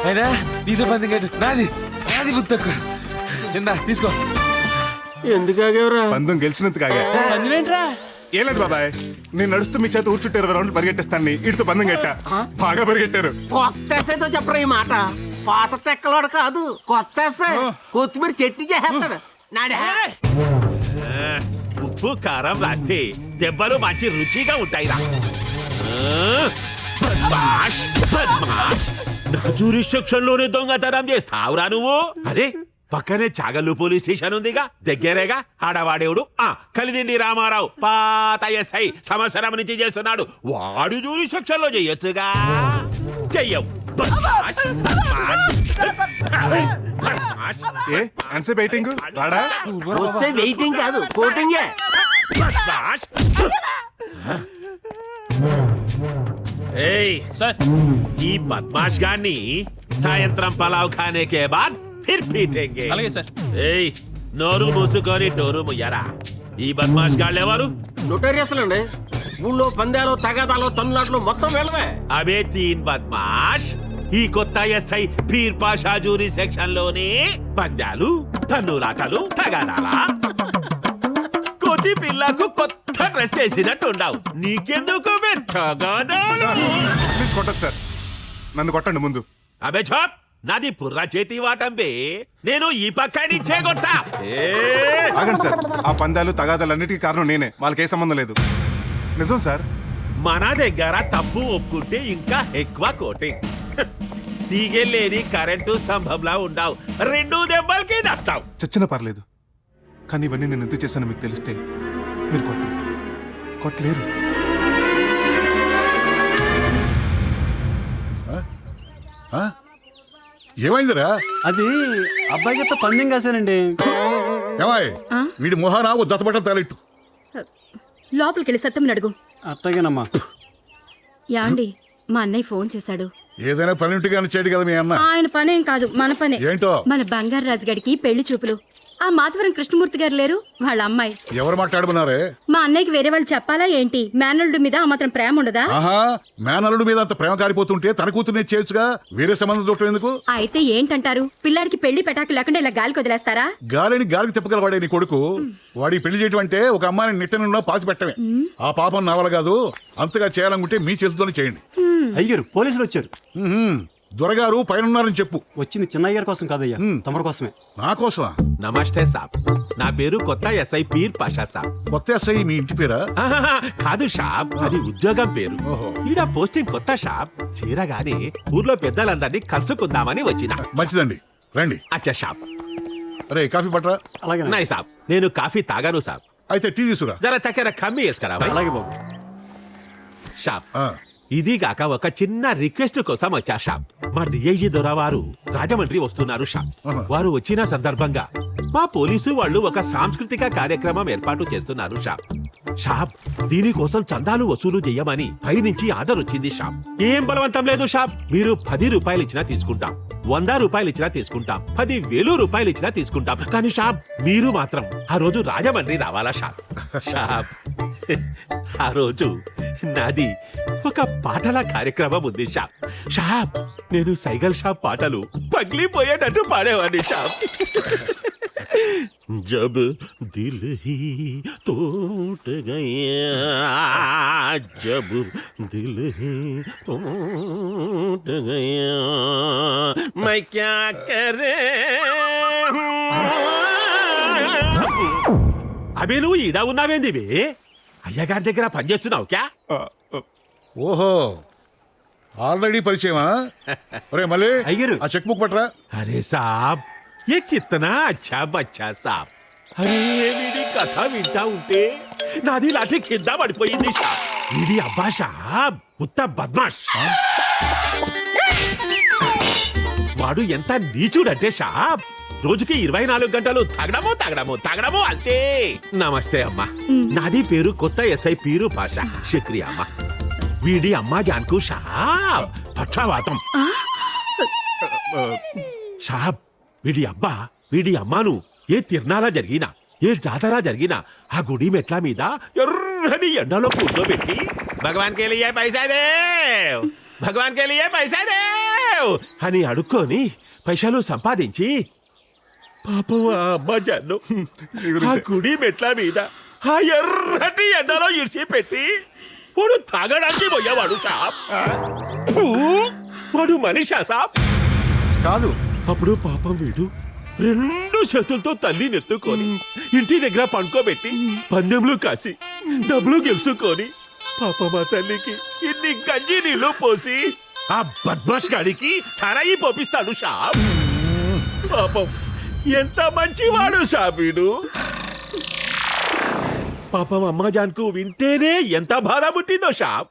అయినా నీతో పంది గట్టు నాది నాది గుర్తొక్క తీసుకో. ఎందుకు ఆగేవరా? పందెం గెలిచినందుకు ఆగా. పందిమేంట్రా? ఏం లేదు బాబాయ్, నేను నడుస్తూ మీ చేత ఊర్చుట్టు 20 రౌండ్లు పరిగెట్టిస్తాను. ఇటుతో పందెం గట్టా బాగా పరిగెట్టారు. కొత్త ఎస్ఐతో చెప్పరా ఈ మాట? పాత తెక్కలోడు కాదు, కొత్త ఎస్ఐ కొత్తిమీర చట్నీ చేస్తాడు. నాడే ఉప్పు కారం రాస్తే దెబ్బలు మంచి రుచిగా ఉంటాయిరా. బద్మాష్ బద్మాష్, నా జ్యూరిస్డిక్షన్ లోనే దొంగతనం చేస్తావురా నువ్వు? అరే పక్కనే చాగల్లు పోలీస్ స్టేషన్ ఉందిగా, దగ్గరేగా. ఆడవాడేవుడు కలిదిండి రామారావు పాత ఎస్ఐ సంవత్సరం నుంచి చేస్తున్నాడు. వాడు జ్యూరిస్డిక్షన్ లో చెయ్యొచ్చుగా. చెయ్యవు. వెయిటింగ్ రాడా? వస్తే వెయిటింగ్ కాదు, కోటింగే. ఈ బద్మాష్ గాన్ని సాయంత్రం పలావ్ ఖానే కే బాద్ ఫిర్ పీటేంగే. అలాగే సార్. ఏయ్ నోరు మూసుకొని టోరు ముయ్యరా. ఈ బద్మాష్ గాళ్ళు ఎవరు? నోటరియస్లండి. ఊళ్ళో పందాలు, తగాదాలు, తన్నులాట్లు మొత్తం వెళ్ళవే. అవే తీన్ బద్మాష్ ఈ కొత్త SI peer Pasha jury section లోనే పందాలు, తన్నులాటలు, తగాదాలా? కొద్ది పిల్లకు కొత్త డ్రెస్ వేసినట్టు ఉండవు. నీకెందుకు కొట్టదు సార్, నన్ను కొట్టండి ముందు. అబే చాప్, నాది పుర్ర చేతి వాటంబే. నేను ఈ పక్క నుంచే కొట్టా. ఆగండి సార్, ఆ పందాలు తగాదాలన్నిటికీ కారణం నేనే, వాళ్ళకి ఏ సంబంధం లేదు. నిజం సార్. మన దగ్గర తప్పు ఒప్పుకుంటే ఇంకా ఎక్కువ కోటింగ్. తీగెళ్ళేని కరెంటు స్తంభంలా ఉండవు, 2 దెబ్బలకి దస్తావు. చచ్చిన పర్లేదు, కానీ ఇవన్నీ నేను ఎందుకు చేశానో మీకు తెలిస్తే మీరు కొట్టలేరు. ఏమైందిరా? అది అబ్బాయి గత పందెం కాశానండి. ఏమాయ్ వీడి మొహానా ఓ జతబట్టలు తాలిట్టు. లోపలికి వెళ్ళి సత్యం అడుగు. అట్టగేనమ్మా. యాండి మా అన్నయ్య ఫోన్ చేశాడు. ఏదైనా పని ఉంటే చేయడు కదా మీ అన్న. ఆయన పనేం కాదు, మన పనే. ఏంటో? మన బంగారు రాజు గడికి పెళ్లి చూపులు. ఆ మాధవరం కృష్ణమూర్తి గారు లేరు, వాళ్ళ అమ్మాయి. ఎవరు మాట్లాడమన్నారే? మా అన్నయ్యకి వేరే వాళ్ళు చెప్పాలా ఏంటి? మేనల్లుడి మీద ఆ మాత్రం ప్రేమ ఉండదా? ఆహా, మేనల్లుడి మీద అంత ప్రేమ కారిపోతుంటే తన కూతుర్ని చేయొచ్చుగా, వేరే సంబంధం చూడటం ఎందుకు? అయితే ఏంటంటారు? పిల్లాడికి పెళ్లి పెటాకు లేకుండా ఇలా గాలికి వదిలేస్తారా? గాలికి తిప్పగలవాడే నీ కొడుకు. వాడి పెళ్లి చేయటం అంటే ఒక అమ్మాయిని నిట్టనున్నా పాతి పెట్టమే. ఆ పాపం నా వల్ల కాదు. అంతగా చేయాలనుకుంటే మీ చేతితోనే చేయండి. అయ్యారు పోలీసులు వచ్చారు. దొరగారు పైన చెప్పు. వచ్చింది చిన్నయ్య గారి కోసం కాదయ్యా, తమరి కోసమే. నా కోసమా? నమస్తే సాబ్, నా పేరు కొత్త ఎస్ఐ పీర్ పాషా సాబ్. కొత్త ఎస్ఐ మీ ఇంటి పేరా? కాదు షాబ్, అది ఉద్యోగం పేరు. ఈడ పోస్టింగ్ కొత్త షాబ్. చీరగానే ఊర్లో పెద్దలందరినీ కలుసుకుందామని వచ్చిన. మంచిదండి, రండి. అచ్చా షాబ్. అరే కాఫీ పట్రా. అలాగే నై సాబ్, నేను కాఫీ తాగాను సాబ్. అయితే టీ తీసుకురా. జర చక్కెర కమ్మి వేసుకురా. అలాగే బాబు. షాబ్, ఇది కాక ఒక చిన్న రిక్వెస్ట్ కోసం వచ్చా షాబ్. మా డిఐజీ దొరవారు రాజమండ్రి వస్తున్నారు షాబ్. వారు వచ్చిన సందర్భంగా మా పోలీసు వాళ్ళు ఒక సాంస్కృతిక కార్యక్రమం ఏర్పాటు చేస్తున్నారు షాబ్. షాబ్, దీనికోసం చందాలు వసూలు చెయ్యమని పైనుంచి ఆర్డర్ వచ్చింది షాబ్. ఏం బలవంతం లేదు షాబ్. మీరు 10 రూపాయలు ఇచ్చినా తీసుకుంటాం, 100 రూపాయలు ఇచ్చినా తీసుకుంటాం, 10,000 రూపాయలు ఇచ్చినా తీసుకుంటాం. కానీ షాబ్, మీరు మాత్రం ఆ రోజు రాజమండ్రి రావాలా షాబ్. షాబ్, ఆ రోజు నాది ఒక పాటల కార్యక్రమం ఉంది షాబ్. షాబ్, నేను సైగల్ షాబ్ పాటలు పగిలిపోయేటట్టు పాడేవాడిని షాబ్. జబ్ దిల్ హీ టూట్ గయా, జబ్ దిల్ హీ టూట్ గయా, మై క్యా కరే. అబే నువ్వు ఈడ ఉన్నావేంది? అయ్యగారి దగ్గర పనిచేస్తున్నావు క్యా? ఓహో, ఆల్రెడీ పరిచయమా? ఒరే మళ్ళీ అయ్యారు ఆ చెక్ బుక్ పట్రా. అరే సాబ్, ये कितना अच्छा बच्चा साहब. అరే వీడి కథ వింటా ఉంటే నాది లాఠీ కింద పడిపోయింది షాబ్. వీడి అబ్బా షాబ్ ఉత్త బద్మాష్. వాడు ఎంత నీచుడంటే షాబ్, రోజుకి 24 గంటలు తాగడము అంతే. నమస్తే అమ్మా, నాది పేరు కొత్త ఎస్ఐ పీరు పాషా. శుక్రియా అమ్మా. వీడి అమ్మా జాన్కు షాబ్ పక్షవాతం. షాబ్, వీడి అమ్మాను ఏ తిర్నాల జరిగినా, ఏ జాతర జరిగినా ఆ గుడి మెట్ల మీద ఎర్ర ఎర్రని ఎండలో కూర్చోబెట్టి భగవాన్ కే లియే పైసా దేవ్, భగవాన్ కే లియే పైసా దేవ్ అని అడుక్కొని పైసలు సంపాదించి పాపం ఆ అమ్మ జన్ను ఆ గుడి మెట్ల మీద ఆ ఎర్రటి ఎండలో ఇడిచి పెట్టి వాడు తాగడానికి పోయేవాడు సాబ్. ఫూ, వాడు మనిషా సాబ్ కాదు. అప్పుడు పాపం వీడు 2 చేతులతో తల్లి నెత్తుకొని ఇంటి దగ్గర పండుకోబెట్టి పందెంలు కాసి డబ్బులు గెలుచుకొని పాపం ఆ తల్లికి ఇన్ని గంజి నీళ్లు పోసి ఆ బద్మాష్ గాడికి సరాయి పోపిస్తాడు షాప్. పాపం ఎంత మంచివాడు షాబీడు. పాపం అమ్మజాన్కు వింటేనే ఎంత బాధ పుట్టిందో షాప్.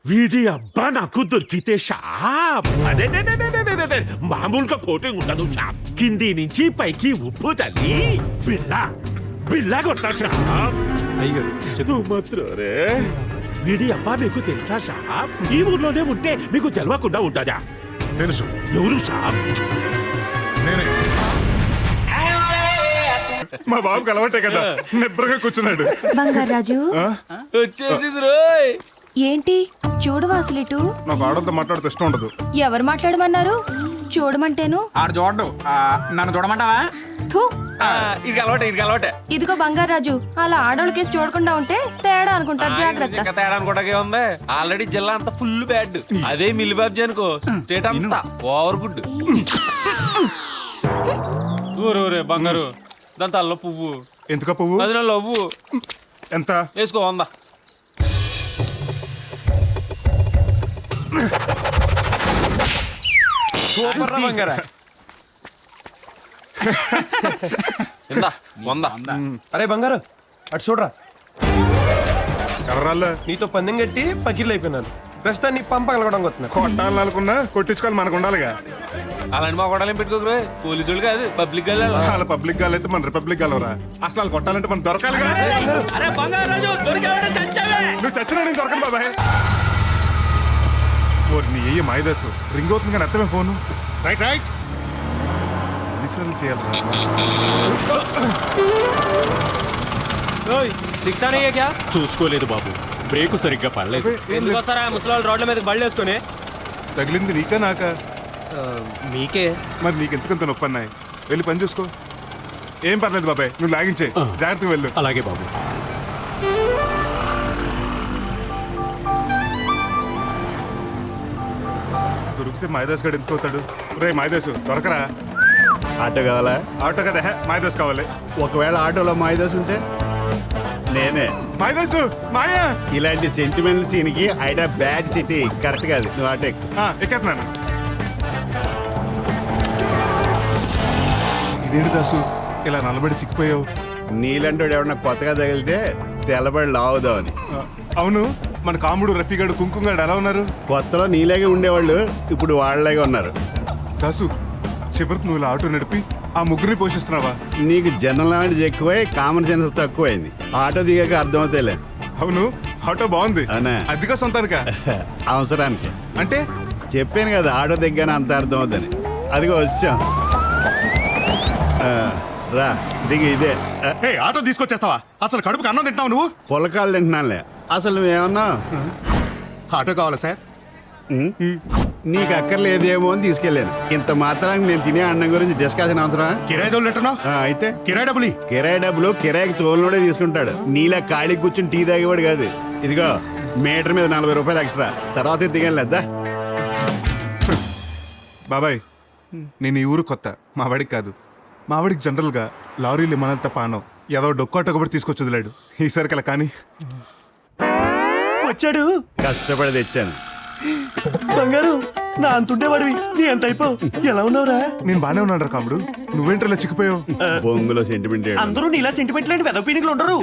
వీడి అబ్బా నాకు దొరికితే షాప్ అదే మామూలుగా కోటింగ్ ఉండదు షాప్. కింది నుంచి పైకి ఉప్పు చల్లి బిళ్ళ బిళ్ళ కొట్టా షాప్. అయ్యగారు నువ్వు మాత్రం రే వీడి అబ్బా మీకు తెలుసా షాప్? ఈ ఊర్లోనే ఉంటే మీకు తెలవకుండా ఉంటుందా? తెలుసు, ఎవరు షాప్? నేనే. మా బాబుకి అలవాటే కదా, నిబ్బరంగా కూర్చున్నాడు. బంగారాజు వచ్చేసింది రోయ్. ఏంటి చూడవా అసలు ఇటు నాకు ఆడతో మాట్లాడితే ఇష్టం ఉండదు. ఎవరు మాట్లాడమన్నారు? చూడమంటేను ఆడు చూడడు నన్ను చూడమంటావా? థూ. ఇడికి అలవాటే ఇదిగో బంగారాజు, అలా ఆడోళ్ళ కేసు చూడకుండా ఉంటే తేడా అనుకుంటారు, జాగ్రత్త. ఇంకా తేడా అనుకోవడానికి ఉంది. ఆల్రెడీ జిల్లా అంతా ఫుల్ బ్యాడ్. అదే మిల్లి బాబ్జీ అనుకో స్టేట్ అంతా ఓవర్ గుడ్. ఊరే బంగారు దాని తల్ల పువ్వు ఎందుక పువ్వు? 10 నెలలు అవ్వు ఎంత వేసుకో 100. సూపర్ బంగారా. ఎంత 100. అరే బంగారు అటు చూడరా, కర్రాల్లో నీతో పందెం కట్టి పకీర్లు అయిపోయినాను. ప్రస్తుతం నీ పంప కలగడం వస్తున్నా. కొట్టాలని అనుకున్నా కొట్టించుకోవాలి, మనకు ఉండాలిగా. అలాంటి మా కొడాలి పెట్టుకోరు. పోలీసు వాళ్ళు కాదు, పబ్లిక్ వాళ్ళ పబ్లిక్ గాలు అయితే మన రిపబ్లిక్ గాలవరా. అసలు వాళ్ళు కొట్టాలంటే మనం దొరకాలిగా. అరే బంగారాజు నువ్వు చచ్చినా నేను దొరకను బాబాయ్. నీ ఏ మాయదాసు రింగ్ అవుతుంది కానీ అర్థమే ఫోను. రైట్ రైట్ ఎన్నిసార్లు చేయాలి? చూసుకోలేదు బాబు, బ్రేకు సరిగ్గా పడలేదు. ఎందుకు వస్తారా ముసలి రోడ్ల మీద బళ్ళు వేసుకొని? తగిలింది నీకా నాకా? మీకే. మరి నీకెందుకంత నొప్పి అన్నాయి? వెళ్ళి పని చూసుకో. ఏం పర్లేదు బాబాయ్, నువ్వు లాగించే, జాగ్రత్తగా వెళ్ళు. అలాగే బాబు. దొరికితే మాయదాస్ గడు ఎందుకు అవుతాడు? రే మాయదాసు దొరకరా. ఆటో కావాలా? ఆటో కదా, మాయదాస్ కావాలి. ఒకవేళ ఆటోలో మాయదాస్ ఉంటే నేనే. మాయదాసు మాయా ఇలాంటి సెంటిమెంట్ సీన్కి హైడా బ్యాడ్ సిటీ కరెక్ట్ కాదు. నువ్వు ఆటో ఎక్కు. ఎక్కేస్తున్నాను. ఇదేంటి దాసు ఇలా నలబడి చిక్కిపోయావు? నీలంటోడు ఎవడన్నా కొత్తగా తగిలితే తెల్లబడి లావుదామని. అవును, మన కాముడు రఫీగాడు కుంకుగాడు ఎలా ఉన్నారు? కొత్తలో నీలాగే ఉండేవాళ్ళు ఇప్పుడు వాళ్ళలాగే ఉన్నారు. దాసు చివరికి నువ్వు ఇలా ఆటో నడిపి ఆ ముగ్గురిని పోషిస్తున్నావా? నీకు జనరల్ నాలెడ్జ్ ఎక్కువై కామన్ సెన్స్ తక్కువైంది. ఆటో దిగాక అర్థమవుతాయిలే. అవును, ఆటో బాగుంది. అవునా? అదిగా సొంతానికా? అవసరానికి. అంటే చెప్పాను కదా ఆటో దిగ్గానే అంత అర్థం అవుద్దని. అదిగో వచ్చాం. రా దిగి ఇదే. ఆటో తీసుకొచ్చేస్తావా? అసలు కడుపుకి అన్నం తింటావు నువ్వు? పొలకాలు తింటున్నానులే. అసలు నువ్వేమన్నా ఆటో కావాలా సార్? నీకు అక్కర్లేదేమో అని తీసుకెళ్ళాను. ఇంత మాత్రానికి నేను తినే అన్నం గురించి డిస్కషన్ అవసరం? కిరాయి డబ్బులు ఎట్టున్నావు? అయితే కిరాయి డబ్బులు కిరాయికి తోలునోడే తీసుకుంటాడు. నీలా ఖాళీ కూర్చుని టీ తాగేవాడు కాదు. ఇదిగో మీటర్ మీద 40 రూపాయలు ఎక్స్ట్రా. తర్వాత దిగలేదా? బాబాయ్ నేను ఈ ఊరు కొత్త, మా వాడికి కాదు. మా వాడికి జనరల్గా లారీలు మనల్ని తప్ప అనవు. ఏదో డొక్కాటో ఒకటి తీసుకొచ్చి వదిలాడు. ఈసారికి అలా కానీ వచ్చాడు. కష్టపడి తెచ్చాను. బంగారు నా అంతుండేవాడివి, నీ ఎంత అయిపోవు. ఎలా ఉన్నావురా? నేను బానే ఉన్నాడు రా కాముడు. నువ్వేంటి ఇలా చిక్కిపోయావు? బొంగులో సెంటిమెంట్. అందరూ నీలా సెంటిమెంట్ లాంటి వెదవ పీనికలు ఉండరు.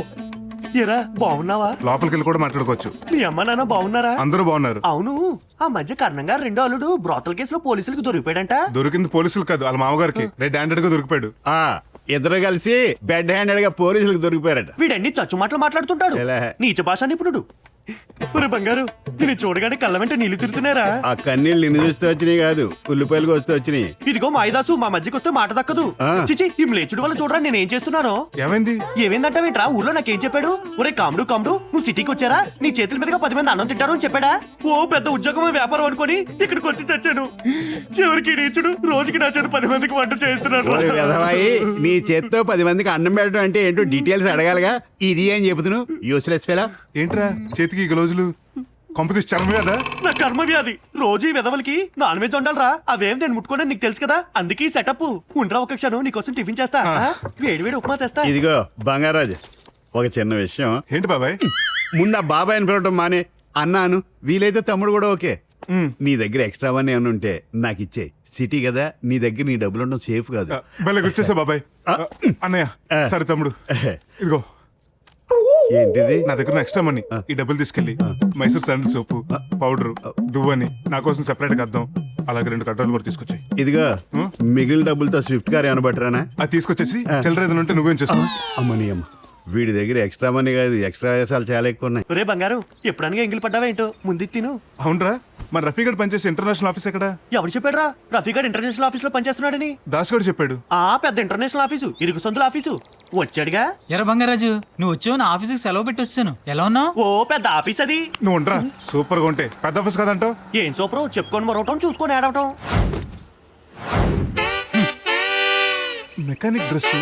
ఏరా బాగున్నావా? లోపలికి వెళ్ళి కూడా మాట్లాడుకోవచ్చు. మీ అమ్మ నాన్న బాగున్నారా? అందరూ బాగున్నారు. అవును, ఆ మధ్య కర్ణంగా రెండో అల్లుడు బ్రోతల్ కేసులో పోలీసులకు దొరికిపోయాడంట. దొరికింది పోలీసులు కాదు, వాళ్ళ మామగారికి రెడ్ హ్యాండెడ్ గా దొరికిపోయాడు. ఇద్దరు కలిసి బెడ్ హ్యాండెడ్ గా పోలీసులకు దొరికిపోయారట. వీడన్ని చచ్చు మాటలు మాట్లాడుతుంటాడు. ఎలా? నీచ భాష నిపుణుడు. ఒరే బంగారు నేను చూడగానే కళ్ళ వెంట నీళ్లు తిరుగుతున్నారా? ఆ కన్నీళ్ళు నిన్ను చూస్తే వచ్చినాయి కాదు, ఉల్లిపాయలు వస్తే వచ్చినాయి. ఇదిగో మాయదాసు మా మధ్యకి వస్తే మాట దక్కదు. ఆ. చిచి ఈ మ్లేచుడు వల్ల చూడరా నేనేం చేస్తున్నానో. ఏమైంది? ఏమైందంటావేంట్రా? ఊర్లో నాకేం చెప్పాడు? ఒరే కాముడు కాముడు నువ్వు సిటీకి వచ్చారా, నీ చేతుల మీదుగా 10 మంది అన్నం తింటారు అని చెప్పాడా? ఓ పెద్ద ఉద్యోగం వ్యాపారం అనుకొని ఇక్కడికి వచ్చి చచ్చాను. చివరికి నీచుడు రోజుకి నా చేతి 10 మందికి వంట చేస్తున్నాడు. ఓయ్ వెధవాయి, నీ చేత్తో 10 మందికి అన్నం పెట్టడం అంటే ఏంటో డీటెయిల్స్ అడగాలిగా. ఇది అని చెబుతున్నావు యూస్లెస్ ఫెలో. ఏంట్రా చేతికి ఈ గ్లౌజులు? కంపెనీస్ చర్మ కదా? నా కర్మ వ్యాధి. రోజు ఈ వెదవలకి నాన్ వెజ్ వండాలరా, అవేం నేను ముట్టుకోనని నీకు తెలుసు కదా, అందుకే ఈ సెటప్. ఉండరా ఒక క్షణం నీకోసం టిఫిన్ చేస్తా. వేడి వేడి ఉప్మా తెస్తా. ఇదిగో బంగారాజు, ఒక చిన్న విషయం. ఏంటి బాబాయ్? ముందు ఆ బాబాయ్ అని పిలవటం మానే, అన్నాను. వీలైతే తమ్ముడు కూడా ఓకే. నీ దగ్గర ఎక్స్ట్రా వన్ ఏమైనా ఉంటే నాకు ఇచ్చేయి. సిటీ కదా, నీ దగ్గర నీ డబ్బులు ఉండడం సేఫ్ కాదు. భలే గుర్చేసా బాబాయ్. అన్నయ్య సరే తమ్ముడు, ఇదిగో ఏంటిది? నా దగ్గర ఎక్స్ట్రా మనీ. ఈ డబ్బులు తీసుకెళ్ళి మైసూర్ శాండిల్ సోపు, పౌడర్, దువ్వని నా కోసం సెపరేట్ గా అద్దాం, అలాగే 2 కట్టాలు కూడా తీసుకొచ్చాయి. ఇదిగో మిగిలిన డబ్బులతో స్విఫ్ట్ కార్ ఏమైనా పట్టరానా? అది తీసుకొచ్చేసి చిల్లర ఏదైనా ఉంటే నువ్వేం చేస్తావు? అమ్మని అమ్మ, వీడి దగ్గర ఎక్స్ట్రా మనీ కాదు, ఎక్స్ట్రా వేసాలు చాలా ఎక్కువ ఉన్నాయి. ఒరే బంగారు ఎప్పుడనగా ఎంగిలి పడ్డావేంటో ముందు తిను. అవునరా, మన రఫీగడ్ పనిచేసే ఇంటర్నేషనల్ ఆఫీస్ ఎక్కడ? ఎవరు చెప్పాడురా రఫీగాడ్ ఇంటర్నేషనల్ ఆఫీస్ లో పనిచేస్తున్నాడని? దాస్ గడు చెప్పాడు. ఆ పెద్ద ఇంటర్నేషనల్ ఆఫీసు, ఇరుకు సందుల ఆఫీసు. వచ్చాడుగా. ఎరా బంగారాజు, నువ్వు వచ్చావు, నా ఆఫీస్కి సెలవు పెట్టి వచ్చాను. ఎలా ఉన్నావు? ఓ పెద్ద ఆఫీస్ అది. నువ్వు ఉండరా, సూపర్ గా ఉంటే పెద్ద ఆఫీస్ కదంటావు. ఏం సూపరు, చెప్పుకొని మరవటం చూసుకొని ఏడవటం. మెకానిక్ డ్రెస్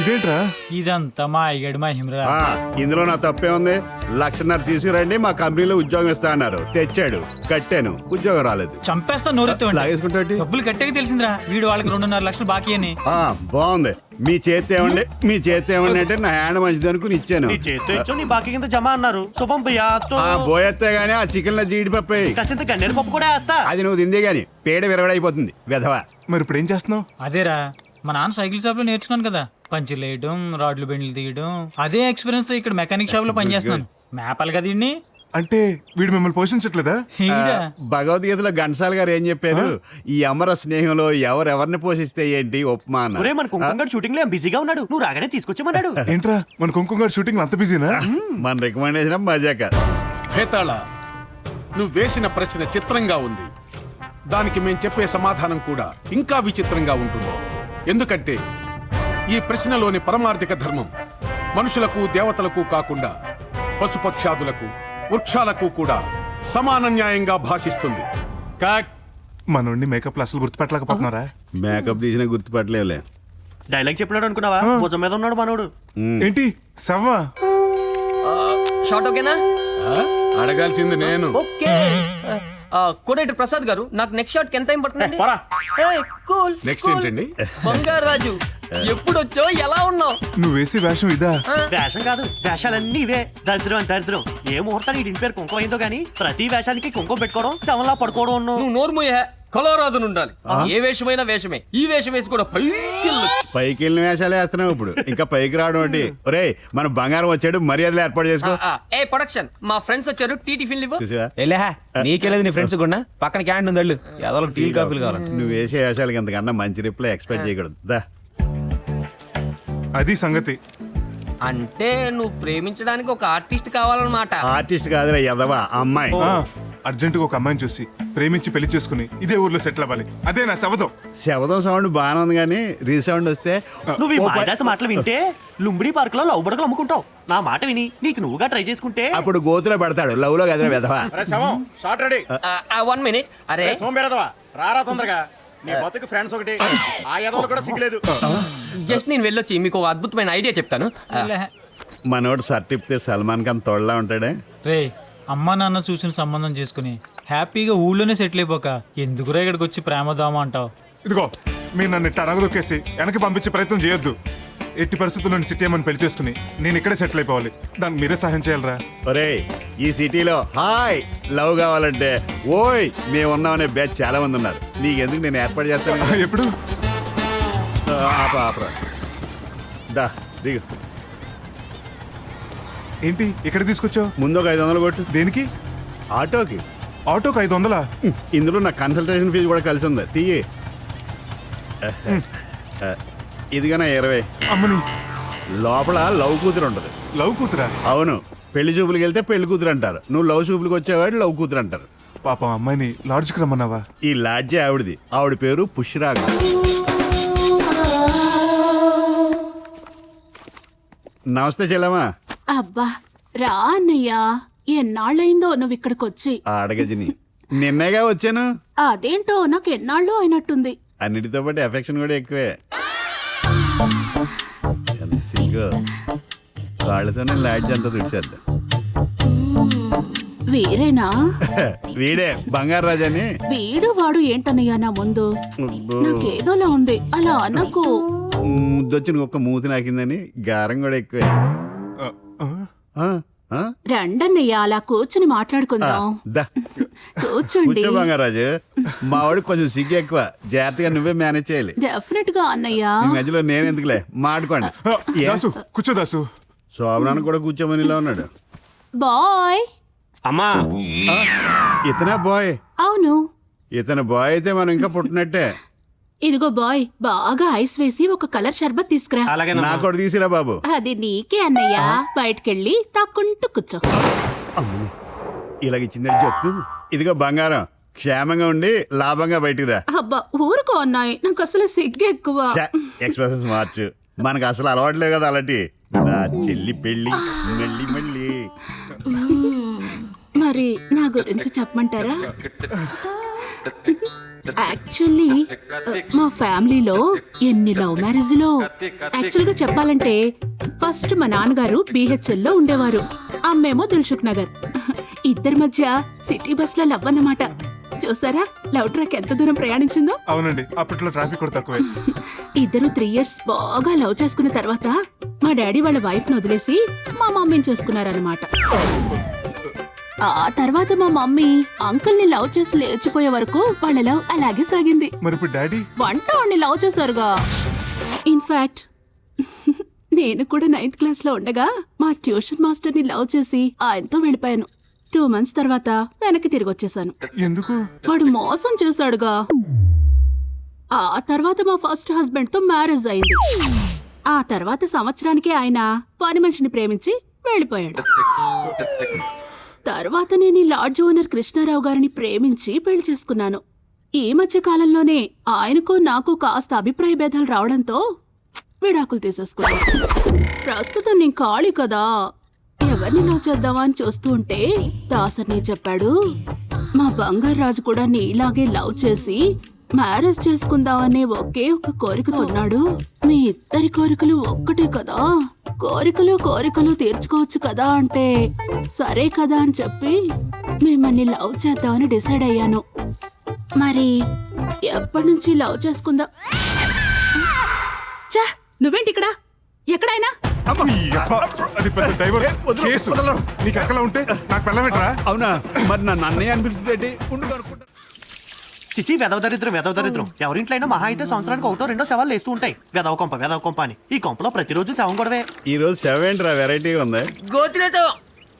ఇదేంట్రా? ఇదంతా మా అయ్యగడి మా హిమరా. ఆ, ఇందులో నా తప్పే ఉంది. 1,50,000 తీసుకురండి, మా కంపెనీలో ఉద్యోగం ఇస్తా అన్నారు. తెచ్చాడు, కట్టాను, ఉద్యోగం రాలేదు. చంపేస్తా నోరెత్తాడు. లాగేసుకుంటాడు. డబ్బులు కట్టాక తెలిసిందిరా వీడు వాళ్ళకి 2.5 లక్షలు బాకీ అని. బాగుంది. మీ చేతి ఏమండి, మీ చేతి ఏమండి అంటే నా హ్యాండ్ మంచిది అనుకుని ఇచ్చాను. నీ చేతితో ఇచ్చో నీ బాకీ కింద జమ అన్నారు. శుభం బియ్యాతో బోయెత్తే గానీ ఆ చికెన్ లో జీడిపప్పు కాసింత గన్నేరు పప్పు కూడా వేస్తా. అది నువ్వు తిందే గాని పేడ విరగడైపోతుంది వెధవా. మరి ఇప్పుడు ఏం చేస్తున్నావు? అదేరా, మా నాన్న సైకిల్ షాప్ లో నేర్చుకున్నాను కదా, పంచులు వేయడం, రాడ్లు బెండ్లు తీయడం. అదే ఎక్స్పీరియన్స్ తో ఇక్కడ మెకానిక్ షాప్ లో పనిచేస్తున్నాను. మేపాలి కదా ఇన్ని. అంటే వీడు మిమ్మల్ని పోషించట్లేదా? భగవద్గీతలో ఘంటసాల గారు ఏం చెప్పారు? ఈ అమర స్నేహంలో ఎవరెవరిని పోషిస్తే ఏంటి ఉపమా అన్నారు. ఒరే మన కుంకుమ షూటింగ్ లో బిజీగా ఉన్నాడు, నువ్వు రాగానే తీసుకొచ్చామన్నాడు. ఏంట్రా మన కుంకుమ షూటింగ్ అంత బిజీనా? మన రికమెండేషన్ మజాక. భేతాళ, నువ్వు వేసిన ప్రశ్న చిత్రంగా ఉంది. దానికి మేము చెప్పే సమాధానం కూడా ఇంకా విచిత్రంగా ఉంటుంది. ఎందుకంటే ఈ ప్రశ్నలోని పరమార్థిక ధర్మం మనుషులకు, దేవతలకు కాకుండా పశుపక్షాదులకు, వృక్షాలకు కూడా సమాన న్యాయంగా భాషిస్తుంది. మనోడిని మేకప్ అసలు గుర్తుపెట్టలేకపోతున్నారా? మేకప్ తీసిన గుర్తుపట్టలేవులే. డైలాగ్ చెప్పినాడు అనుకున్నావా? భుజం మీద ఉన్నాడు మనోడు. ఏంటి సవ్వా? షార్ట్ ఓకేనా? అడగాల్సింది నేను. ఓకే. కోడేటి ప్రసాద్ గారు, నాకు నెక్స్ట్ షాట్ ఎంత టైం పడుతుంది? కూల్. నెక్స్ట్ ఏంటండి? బంగారాజు ఎప్పుడు వచ్చో, ఎలా ఉన్నావు? నువ్వు వేసే వేషం ఇదా? వేషం కాదు, వేషాలన్నీ ఇవే. దరిద్రం దరిద్రం. ఏ ముహూర్తానికి ఇంటి పేరు కుంకుమ అయిందో గానీ ప్రతి వేషానికి కుంకుమ పెట్టుకోవడం, శవంలా పడుకోవడం ఉన్నావు. నువ్వు నోరు మూయే, కలవరాదు ఉండాలి. ఏ వేషమైనా వేషమే. ఈ వేషం వేసి కూడా పైకి వెళ్ళిన వేషాలు వేస్తున్నావు ఇప్పుడు, ఇంకా పైకి రావడం ఏంటి? ఒరే మన బంగారం వచ్చాడు, మర్యాదలు ఏర్పాటు చేసుకో. ఏ ప్రొడక్షన్, మా ఫ్రెండ్స్ వచ్చారు, టీ టిఫిన్ ఇవ్వు. వెళ్ళా నీకెళ్ళదు, నీ ఫ్రెండ్స్ కూడా పక్కన క్యాంటీన్ ఉంది, వెళ్ళు. ఏదో టీ కాఫీలు కావాలి. నువ్వు వేసే వేషాలకి ఇంతకన్నా మంచి రిప్లై ఎక్స్పెక్ట్ చేయకూడదు. దా, అది సంగతి. అంటే నువ్వు ప్రేమించడానికి ఒక ఆర్టిస్ట్ కావాలన్నమాట. ఆర్టిస్ట్ కాదురా ఎదవా, అమ్మాయి. అర్జెంటుగా ఒక అమ్మాయిని చూసి ప్రేమించి పెళ్లి చేసుకుని ఇదే ఊర్లో సెటిల్ అవ్వాలి. అదే నా శబదం. శబదం సౌండ్ బాగానే ఉంది కానీ రీసౌండ్ వస్తే నువ్వు ఈ మాయదాస మాటలు వింటే లుంబిడి పార్క్ లో లవ్ బడకలు అమ్ముకుంటావు. నా మాట విని నీకు నువ్వుగా ట్రై చేసుకుంటే అప్పుడు గోతులో పెడతాడు, లవ్ లో కదరా వెధవా. Short ready. 1 minute. అరే సోంబేరదవా రారా తొందరగా. నీ బతుకు ఫ్రెండ్స్ ఒకటి, ఆ ఎదవలు కూడా సిగ్గులేదు. జస్ట్ నేను వెళ్ళొచ్చి మీకు అద్భుతమైన ఐడియా చెప్తాను. మనోడు షర్ట్ ఇప్పితే సల్మాన్ ఖాన్ తోడలా ఉంటాడే. రే, అమ్మా నాన్న చూసిన సంబంధం చేసుకుని హ్యాపీగా ఊళ్ళోనే సెటిల్ అయిపోక ఎందుకురా ఇక్కడికి వచ్చి ప్రేమదామా అంటావు? ఇదిగో మీరు నన్ను ఇట్లా అనగదొక్కేసి వెనక్కి పంపించే ప్రయత్నం చేయొద్దు. ఎట్టి పరిస్థితుల్లో సిటీ అమ్మని పెళ్లి చేసుకుని నేను ఇక్కడే సెటిల్ అయిపోవాలి. దానికి మీరే సహాయం చేయాలరా. ఒరే ఈ సిటీలో హాయ్ లవ్ కావాలంటే ఓయ్ మేము ఉన్నామనే బ్యాచ్ చాలా మంది ఉన్నారు. నీకెందుకు నేను ఏర్పాటు చేస్తాను. ఎప్పుడు? ఆపరా దా దిగు. ఏంటి ఇక్కడ తీసుకొచ్చావు? ముందు ఒక 500 కొట్టు. దేనికి? ఆటోకి. ఆటోకి 500? ఇందులో నా కన్సల్టేషన్ ఫీజు కూడా కలిసి ఉంది, తీయి. ఇదిగా నా 20. అమ్మని లోపల లవ్ కూతురు ఉంటుంది, లవ్ కూతురా? అవును, పెళ్లి చూపులకు వెళ్తే పెళ్లి కూతురు అంటారు, నువ్వు లవ్ చూపులకు వచ్చేవాడు లవ్ కూతురు అంటారు. పాపం అమ్మాయిని లాడ్జ్కి రమ్మన్నావా? ఈ లాడ్జి ఆవిడది, ఆవిడ పేరు పుష్యరాగ. నమస్తే చెల్లమ్మా. అబ్బా రా అన్నయ్యా, ఎన్నాళ్ళైందో నువ్వు ఇక్కడికి వచ్చి. ఆడగజని నిన్నేగా వచ్చాను. అదేంటో నాకు ఎన్నాళ్ళు అయినట్టుంది. అన్నిటితో పాటు ఎఫెక్షన్ కూడా ఎక్కువే. ఎంత సిగ్గు. వాళ్ళతోనే లాడ్జ్ అంతా తుడిచేద్దాం. వీరేనా? వీడే బంగారు రాజని. వీడు వాడు ఏంటన్నయ్యా నా ముందు? నాకేదోలా ఉంది, అలా అనకు. ముద్దొచ్చిన ఒక్క మూతి నాకిందని గారం కూడా ఎక్కువే. రండన్నయ్య అలా కూర్చుని మాట్లాడుకుందాం. దా. కూర్చోండి. కూర్చో బంగారాజు. మా వాడికి కొంచెం సిగ్గు ఎక్కువ, జాగ్రత్తగా నువ్వే మేనేజ్ చేయాలి. డెఫినెట్ గా అన్నయ్య. ఈ మధ్యలో నేను ఎందుకులే, మాట్లాడుకోండి. దాసు కూర్చో దాసు. శోభనాన్ని కూడా కూర్చోమని ఇలా ఉన్నాడు. బాయ్. అమ్మా, ఇతనే బాయ్? అవును. ఇతను బాయ్ అయితే మనం ఇంకా పుట్టినట్టే. ఇదిగో బాయ్, బాగా ఐస్ వేసి ఒక కలర్ షర్బత్ తీసుకురా. నా కూడా తీసిరా బాబు. అది నీకే అన్నయ్య. బయటకెళ్ళి తాక్కుంటూ కూర్చో. అమ్మని ఇలాగిచ్చింది జక్కు. ఇదిగో బంగారం, క్షేమంగా ఉండి లాభంగా బయటికి రా. అబ్బా ఊరుకో అన్నాయి, నాకు అసలు సిగ్గు ఎక్కువ. ఎక్స్ప్రెసెస్ మార్చు, మనకు అసలు అలవాట్లేదు కదా అలాంటి. నా చెల్లి పెళ్ళి మళ్ళీ మళ్ళీ. మరి నా గురించి చెప్పమంటారా? యాక్చువల్లీ మా ఫ్యామిలీలో ఎన్ని లవ్ మ్యారేజ్లో. యాక్చువల్గా చెప్పాలంటే ఫస్ట్ మా నాన్నగారు BHL లో ఉండేవారు, అమ్మేమో దిల్సుఖ్ నగర్. ఇద్దరి మధ్య సిటీ బస్ లో లవ్ అన్నమాట. చూసారా లవ్ ట్రాక్ ఎంత దూరం ప్రయాణించిందో? అవునండి, అప్పట్లో ట్రాఫిక్ కూడా తక్కువే. ఇద్దరు 3 years బాగా లవ్ చేసుకున్న తర్వాత మా డాడీ వాళ్ళ వైఫ్ ను వదిలేసి మా మమ్మీని చూసుకున్నారన్నమాట. ఆ తర్వాత మా మమ్మీ అంకుల్ ని లవ్ చేసి లేచిపోయే వరకు వాళ్ళ లవ్ అలాగే సాగింది. మరి ఇప్పుడు డాడీ వంట వాడిని లవ్ చేశారుగా. ఇన్ఫాక్ట్ నేను కూడా 9th క్లాస్ లో ఉండగా మా ట్యూషన్ మాస్టర్ ని లవ్ చేసి ఆయనతో వెళ్ళిపోయాను. 2 months తర్వాత వెనక్కి తిరిగి వచ్చేసాను. ఎందుకు? వాడు మోసం చేశాడుగా. ఆ తర్వాత మా ఫస్ట్ హస్బెండ్ తో మ్యారేజ్ అయింది. ఆ తర్వాత సంవత్సరానికి ఆయన పని మనిషిని ప్రేమించి వెళ్ళిపోయాడు. తర్వాత నేను ఈ లాడ్జ్ ఓనర్ కృష్ణారావు గారిని ప్రేమించి పెళ్లి చేసుకున్నాను. ఈ మధ్య కాలంలోనే ఆయనకు నాకు కాస్త అభిప్రాయ భేదాలు రావడంతో విడాకులు తీసేసుకున్నాను. ప్రస్తుతం నేను ఖాళీ కదా, ఎవరిని లవ్ చేద్దామా అని చూస్తూ ఉంటే దాసర్ని చెప్పాడు, మా బంగారు రాజు కూడా నీలాగే లవ్ చేసి మ్యారేజ్ చేసుకుందామనే ఒకే ఒక కోరికతో ఉన్నాడు. మీ ఇద్దరి కోరికలు ఒక్కటే కదా, కోరికలు తీర్చుకోవచ్చు కదా అంటే సరే కదా అని చెప్పి మిమ్మల్ని లవ్ చేద్దామని డిసైడ్ అయ్యాను. మరి ఎప్పటి నుంచి లవ్ చేసుకుందా? చా నువ్వేంటి ఇక్కడ? ఎక్కడైనా అది పెద్ద డైవర్స్ కేసు. నీకు అక్కలా ఉంటే నాకు పెళ్ళమేట్రా? అవునా, మరి నన్ను అన్నయ్య అనిపిస్తుంది. ఉండు అనుకుంటా. చిచి వెదవ దరిద్రం ఎవరింట్లో అయినా మహా అయితే సంవత్సరానికి 1-2 శవాలు వేస్తూ ఉంటాయి. వెదవ కొంప అని ఈ కొంపలో ప్రతిరోజు శవం గొడవే. ఈ రోజు సెవెంట్రా వెరైటీగా ఉంది. గోతులతో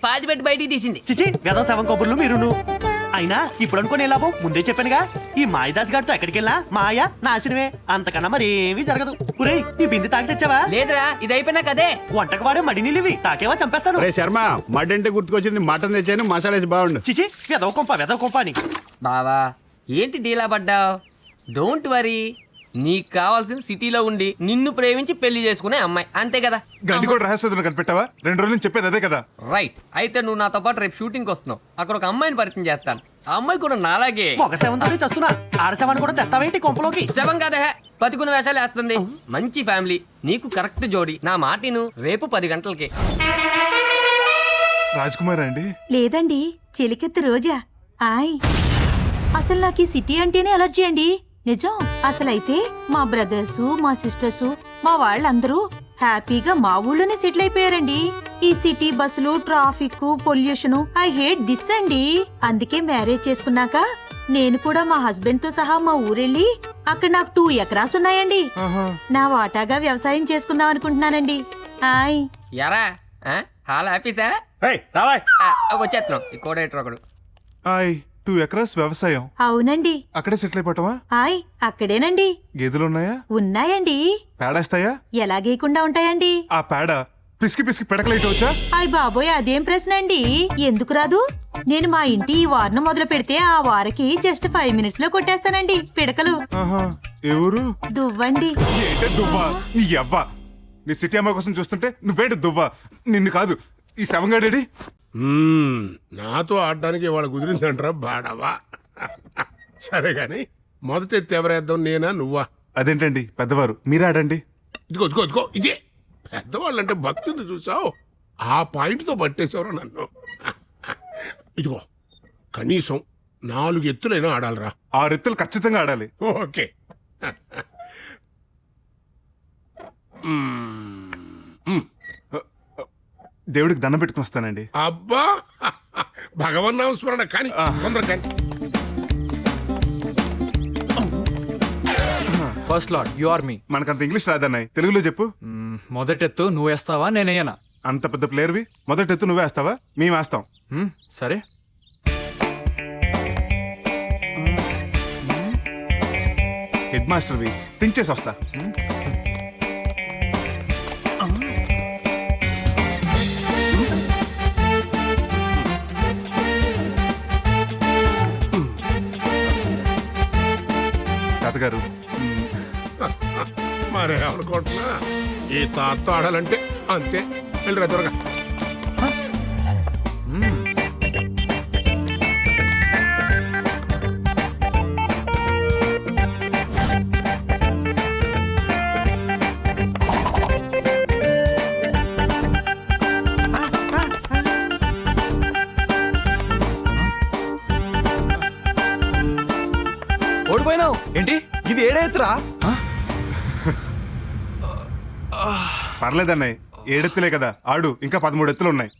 పాతి పెట్టి బయటికి తీసింది. చిచి వెదవ శవం కబుర్లు మీరును. అయినా ఇప్పుడు అనుకునే లాభం, ముందే చెప్పానుగా. ఈ మాయదాస్ గారితో ఎక్కడికి వెళ్ళినా మాయ నాశనమే, అంతకన్నా మరి ఏమీ జరగదు. ఒరేయ్ ఈ బింది తాగి తెచ్చావా? లేదురా, ఇది అయిపోయినా కదే. వంటకు వాడే మడి నీళ్ళవి తాకేవా చంపేస్తాను. రే శర్మ, మడ్డంటే గుర్తుకొచ్చింది, మటన్ తెచ్చాను, మసాలా వేసి బాగుండు. చిచి వెదవ కొంప అని. బావా ఏంటి డీలా పడ్డావు? డోంట్ వరీ, నీకు కావాల్సిన సిటీలో ఉండి నిన్ను ప్రేమించి పెళ్లి చేసుకునే అమ్మాయి, అంతే కదా. గడ్డి కూడా రహస్యం కనిపెట్టావా? 2 రోజులు చెప్పేది అదే కదా. రైట్, అయితే నువ్వు నాతో పాటు రేపు షూటింగ్కి వస్తున్నావు. అక్కడ ఒక అమ్మాయిని పరిచయం చేస్తాను. ఆ అమ్మాయి కూడా నాలాగే ఒక శవంతోనే చస్తున్నా, ఆడశవాన్ని కూడా తెస్తావేంటి కొంపలోకి? శవం కాదా, బతికున్న వేషాలు వేస్తుంది. మంచి ఫ్యామిలీ, నీకు కరెక్ట్ జోడి. నా మాటిను, రేపు 10 గంటలకి. రాజ్కుమార్ అండి? లేదండి, చెలికెత్త రోజా. ఆయ్ అసలు నాకు ఈ సిటీ అంటేనే అలర్జీ అండి, నిజం. అసలైతే మా బ్రదర్సు, మా సిస్టర్సు, మా వాళ్ళందరూ హ్యాపీగా మా ఊళ్ళోనే సెటిల్ అయిపోయారండి. ఈ సిటీ బస్సులు, traffic, pollution, I hate this అండి. అందుకే మ్యారేజ్ చేసుకున్నాక నేను కూడా మా హస్బెండ్ తో సహా మా ఊరెళ్ళి అక్కడ నాకు 2 acres ఉన్నాయండి. నా వాటాగా వ్యవసాయం చేసుకుందాం అనుకుంటున్నానండి. ఆయ్ ఎరా హాల్ ఆఫీసా? వచ్చేస్తున్నాం. ఈ కోడేటర్ ఒకడు. 2 acres వ్యవసాయం? అవునండి. అక్కడే సెటిల్ అయిపోవటమా? ఆయ్ అక్కడేనండి. గేదెలు ఉన్నాయా? ఉన్నాయండి. పేడేస్తాయా? ఎలాగేయకుండా ఉంటాయండి. ఆ పేడ పిసికి పిసికి పిడకలేట వచ్చా? అయ్ బాబోయ్ అదేం ప్రశ్న అండి, ఎందుకు రాదు? నేను మా ఇంటి ఈ వారం మొదలు పెడితే ఆ వారకి జస్ట్ 5 minutes లో కొట్టేస్తానండి పిడకలు. ఆహా, ఎవరు? దువ్వండి. ఏంటే దువ్వా? నీ అవ్వ, నీ సిటీ అమ్మ కోసం చూస్తుంటే నువ్వేంటి దువ్వా? నిన్ను కాదు, ఈ శవంగాడేడి? నాతో ఆడడానికి ఇవాళ కుదిరిందంటారా బాడవా? సరే గాని మొదట ఎత్తి ఎవరేద్దాం, నేనా నువ్వా? అదేంటండి పెద్దవారు, మీరే ఆడండి. ఇదిగో ఇదే పెద్దవాళ్ళంటే భక్తిని చూసావు, ఆ పాయింట్తో పట్టేశారు నన్ను. ఇదిగో కనీసం 4 ఎత్తులైనా ఆడాలరా. 6 ఎత్తులు ఖచ్చితంగా ఆడాలి. ఓకే. దేవుడికి దండం పెట్టుకుని వస్తానండి. అబ్బా, భగవన్నామ స్మరణ కానీ తొందర కానీ. ఫస్ట్ లార్డ్ యు ఆర్ మీ. మనకంత ఇంగ్లీష్ రాదన్నాయి, తెలుగులో చెప్పు. మొదటెత్తు నువ్వు వేస్తావా నేనేయనా? అంత పెద్ద ప్లేయర్వి, మొదటి ఎత్తు నువ్వే వేస్తావా? మేము వేస్తాం. సరే. హెడ్ మాస్టర్వి, థింక్ చేసి వస్తా. తాతగారు, మరే అనుకుంటున్నా, ఈ తాత ఆడాలంటే అంతే. వెళ్ళిరా త్వరగా. ఓడిపోయినావు ఏంటి? ఇది ఏడెత్తురా? పర్లేదన్నాయి, 7 ఎత్తులే కదా ఆడు, ఇంకా 13 ఎత్తులు ఉన్నాయి.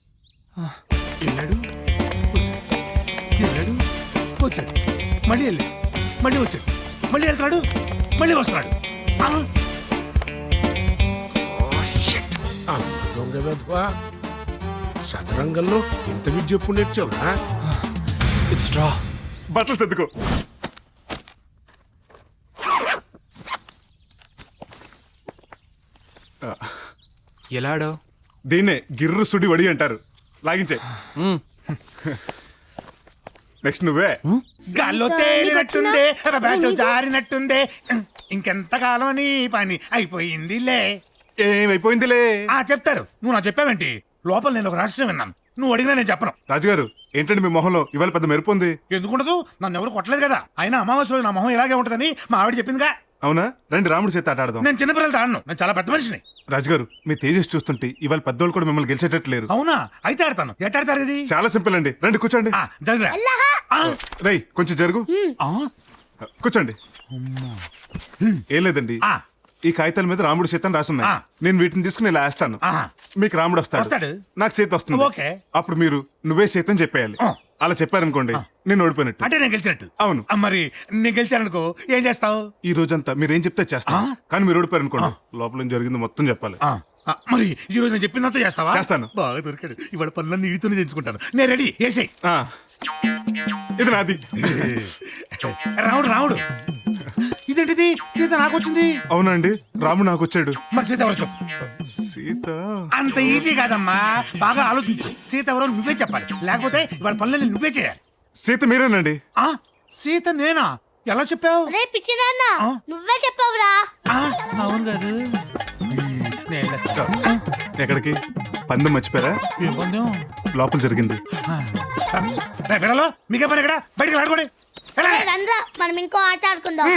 వచ్చాడు, మళ్ళీ వెళ్ళి మళ్ళీ వచ్చాడు, మళ్ళీ వెళ్తాడు, మళ్ళీ వస్తున్నాడు. దొంగ వెధవా, చదరంగంలో ఇంత విద్య ఎప్పుడు నేర్చావురా? It's draw. బట్టలు సర్దుకో. ఎలా ఆడావు? దీన్నే గిర్రు సుడి వడి అంటారు. లాగించే. నెక్స్ట్ నువ్వే. గాల్లో తేలినట్టుందే, బ్యాటు జారినట్టుందే, ఇంకెంతకాలం నీ పని అయిపోయిందిలే. ఏమైపోయిందిలే? చెప్తారు, నువ్వు నాకు చెప్పావేంటి? లోపల నేను ఒక రహస్యం విన్నాను, నువ్వు అడిగినా నేను చెప్పను. రాజుగారు, ఏంటండి మీ మొహంలో ఇవాళ పెద్ద మెరుపు ఉంది? ఎందుకుండదు, నన్ను ఎవరు కొట్టలేదు కదా. అయినా అమావాస్యలో నా మొహం ఇలాగే ఉంటుందని మా ఆవిడ చెప్పిందిగా. అవునా? రండి రాముడు చేత ఆట ఆడదాం. నేను చిన్నపిల్లలతో ఆడను, నేను చాలా పెద్ద మనిషిని. రాజుగారు, మీ తేజస్ చూస్తుంటే ఇవాళ పెద్దోళ్ళు కూడా మిమ్మల్ని గెలిచేటట్టు లేరు. అవునా? అయితే ఆడతాను. ఎట్ట ఆడతారు ఇది? చాలా సింపుల్ అండి, రండి కూర్చోండి. జరుగురా. రై కొంచెం జరుగు. కూర్చోండి. ఏం లేదండి, ఈ కాగితాల మీద రాముడు చేత రాసున్నాయి. నేను వీటిని తీసుకుని ఇలా వేస్తాను, మీకు రాముడు వస్తాడు, నాకు చేతి వస్తుంది. అప్పుడు మీరు నువ్వే చేతి అని చెప్పేయాలి. అలా చెప్పారనుకోండి, నేను ఓడిపోయినట్టు. అంటే నేను గెలిచినట్టు? అవును. మరి నేను గెలిచాననుకో ఏం చేస్తావు? ఈ రోజంతా మీరు ఏం చెప్తే చేస్తాను, కానీ మీరు ఓడిపోయారనుకోండి, లోపల ఏం జరిగింది మొత్తం చెప్పాలి. మరి ఈ రోజు నేను చెప్పినంత చేస్తావా? చేస్తాను. బాగా దొరికాడు, ఇవాళ పనులన్నీ వీడితోనే చేయించుకుంటాను. నేను రెడీ, వేసేయ్. ఇది నాది. రాముడు ఇదేంటిది? సీత నాకు వచ్చింది. అవునండి, రాముడు నాకు వచ్చాడు. మరి సీత ఎవరో చెప్పు. సీత అంత ఈజీ కాదమ్మా, బాగా ఆలోచించు. సీత ఎవరో నువ్వే చెప్పాలి, లేకపోతే ఇవాళ పనులన్నీ నువ్వే చేయాలి. సీత మీరేనండి. సీత నేనా? ఎలా చెప్పావు? నువ్వే చెప్పావురా. అవును కాదు. ఎక్కడికి? పందెం మర్చిపోయారా? ఏం పందెం? లోపల జరిగింది. మీకే పని ఎక్కడ? బయటకు ఆడుకోండి. మనం ఇంకో ఆట ఆడుకుందాం.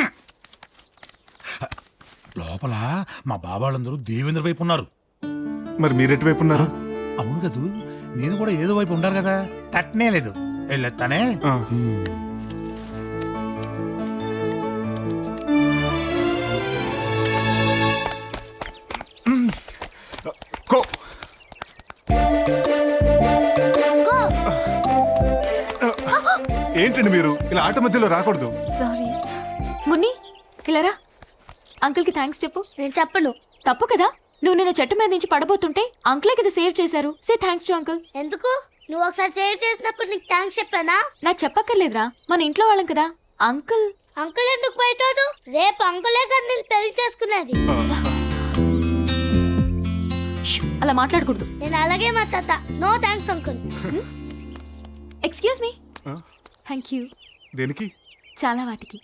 లోపల మా బాబాళ్ళందరూ దేవేంద్ర వైపు ఉన్నారు. మరి మీరెటు వైపు ఉన్నారు? అవును కదూ, నేను కూడా ఏదో వైపు ఉండాలి కదా. తట్టనే లేదు, వెళ్ళొస్తానే. ఏంటండి మీరు ఇలా ఆట మధ్యలో రాకూడదు. సారీ. మున్ని ఇలా రా. అంకుల్ కి థ్యాంక్స్ చెప్పు. నేను చెప్పను. తప్పు కదా, నువ్వు నిన్న చెట్టు మీద నుంచి పడబోతుంటే అంకులే కదా సేవ్ చేశారు. Say thanks to uncle. ఎందుకు? నువ్వు ఒకసారి సేవ్ చేసినప్పుడు నీకు థ్యాంక్స్ చెప్పానా? నాకు చెప్పక్కర్లేదురా, మన ఇంట్లో వాళ్ళం కదా. అంకుల్ అంకుల్ ఎందుకు బయటాడు? రేపు అంకులే కదా నేను పెళ్లి చేసుకునేది. అలా మాట్లాడకూడదు. నేను అలాగే మా తాత. No thanks uncle. Excuse me. ఆ? Thank you. దేనికి? చాలా వాటికి.